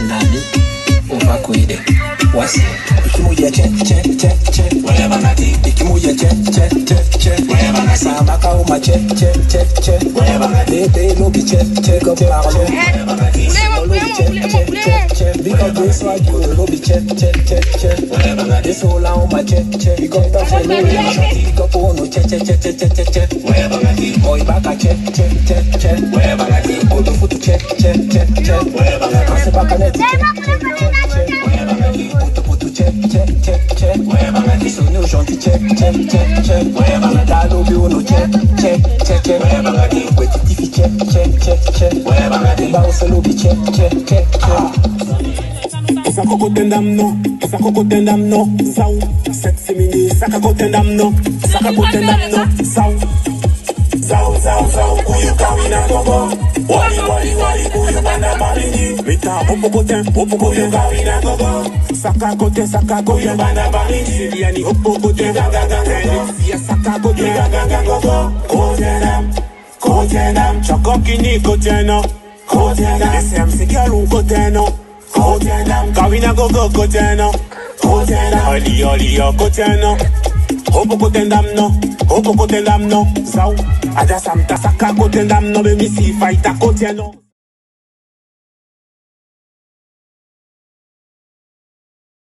Nani uvakwide wasi ikimuja che whatever nati ikimuja che whatever nati sama kauma che whatever nati de lobi che go parlo whatever nati lobi che because this why you lobi che whatever nati so la uma che because ta for no go pono che whatever nati boy baka che whatever nati odo futu che whatever nati se baka net sono gentil check da lo biuno check wetitifi check ba usalo bi check Sako kotendam no Zau Sexy mini Saka kotendam no Zau Kuyu kawina gogo Wali Kuyu banda balini Mita Opo koten kawina gogo Saka Kuyu banda balini Yani Opo koten Siya Saka koten gogo Kotendam Choko kini koteno SM Sigalu koteno Kawina gogo koteno Oli koteno Opo kotendam no Zau Aja samta saka kotendam no Be misi fighta koteno